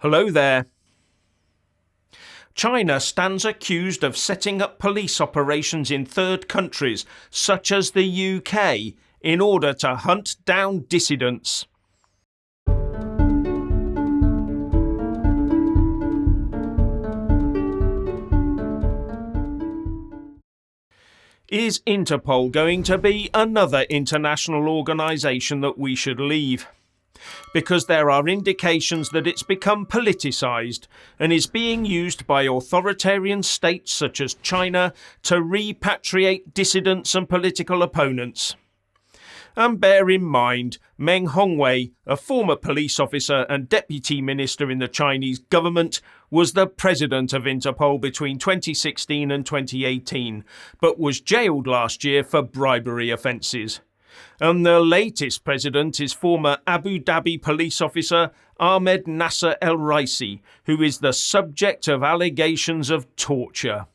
Hello there. China stands accused of setting up police operations in third countries, such as the UK, in order to hunt down dissidents. Is Interpol going to be another international organisation that we should leave? Because there are indications that it's become politicised and is being used by authoritarian states such as China to repatriate dissidents and political opponents. And bear in mind, Meng Hongwei, a former police officer and deputy minister in the Chinese government, was the president of Interpol between 2016 and 2018, but was jailed last year for bribery offences. And the latest president is former Abu Dhabi police officer Ahmed Nasser El Raisi, who is the subject of allegations of torture.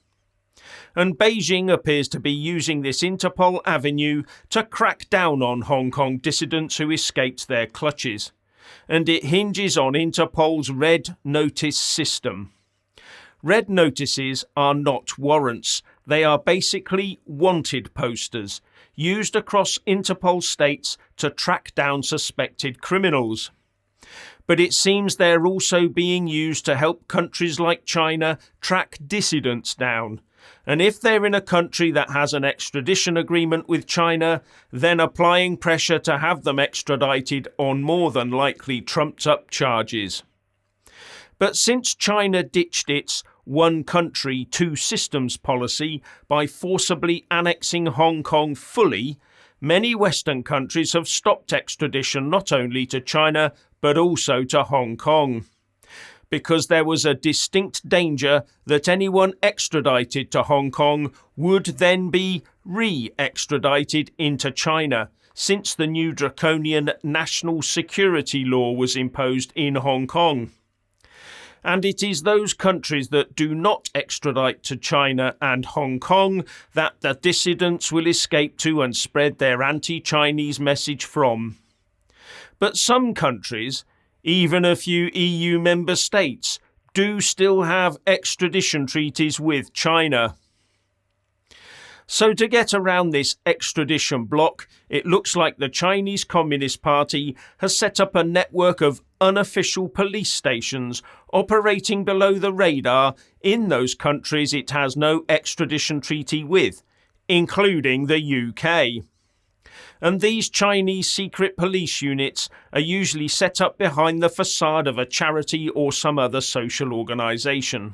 And Beijing appears to be using this Interpol avenue to crack down on Hong Kong dissidents who escaped their clutches. And it hinges on Interpol's Red Notice system. Red notices are not warrants. They are basically wanted posters, used across Interpol states to track down suspected criminals. But it seems they're also being used to help countries like China track dissidents down. And if they're in a country that has an extradition agreement with China, then applying pressure to have them extradited on more than likely trumped-up charges. But since China ditched its one country, two systems policy by forcibly annexing Hong Kong fully, many Western countries have stopped extradition not only to China but also to Hong Kong. Because there was a distinct danger that anyone extradited to Hong Kong would then be re-extradited into China, since the new draconian national security law was imposed in Hong Kong. And it is those countries that do not extradite to China and Hong Kong that the dissidents will escape to and spread their anti-Chinese message from. But some countries, even a few EU member states, do still have extradition treaties with China. So to get around this extradition block, it looks like the Chinese Communist Party has set up a network of unofficial police stations operating below the radar in those countries it has no extradition treaty with, including the UK. And these Chinese secret police units are usually set up behind the facade of a charity or some other social organisation.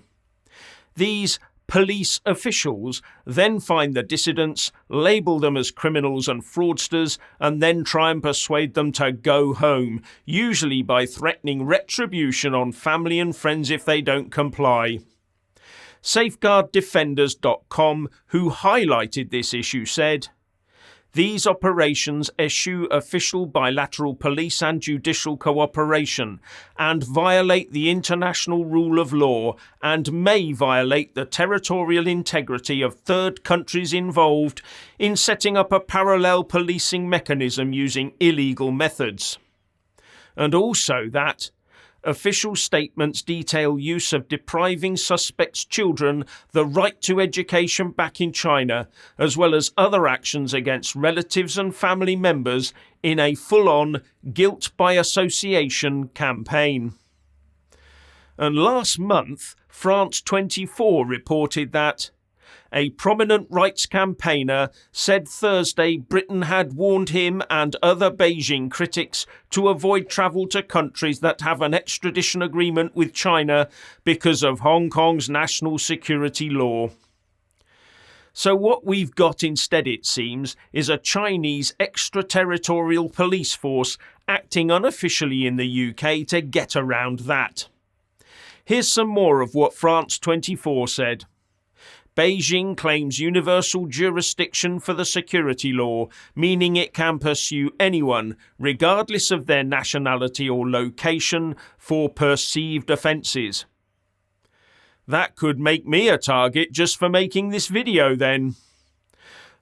These police officials then find the dissidents, label them as criminals and fraudsters, and then try and persuade them to go home, usually by threatening retribution on family and friends if they don't comply. SafeguardDefenders.com, who highlighted this issue, said, "These operations eschew official bilateral police and judicial cooperation and violate the international rule of law and may violate the territorial integrity of third countries involved in setting up a parallel policing mechanism using illegal methods." And also that official statements detail use of depriving suspects' children the right to education back in China, as well as other actions against relatives and family members in a full-on guilt by association campaign. And last month, France 24 reported that a prominent rights campaigner said Thursday Britain had warned him and other Beijing critics to avoid travel to countries that have an extradition agreement with China because of Hong Kong's national security law. So what we've got instead, it seems, is a Chinese extraterritorial police force acting unofficially in the UK to get around that. Here's some more of what France 24 said. Beijing claims universal jurisdiction for the security law, meaning it can pursue anyone, regardless of their nationality or location, for perceived offences. That could make me a target just for making this video then.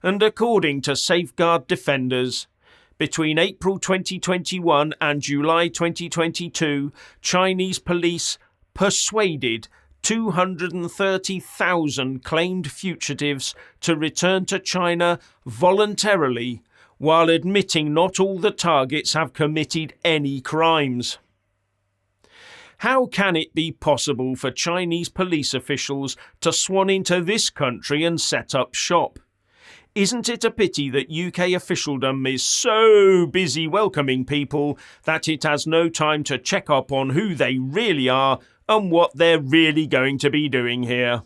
And according to Safeguard Defenders, Between April 2021 and July 2022, Chinese police persuaded 230,000 claimed fugitives to return to China voluntarily, while admitting not all the targets have committed any crimes. How can it be possible for Chinese police officials to swan into this country and set up shop? Isn't it a pity that UK officialdom is so busy welcoming people that it has no time to check up on who they really are and what they're really going to be doing here?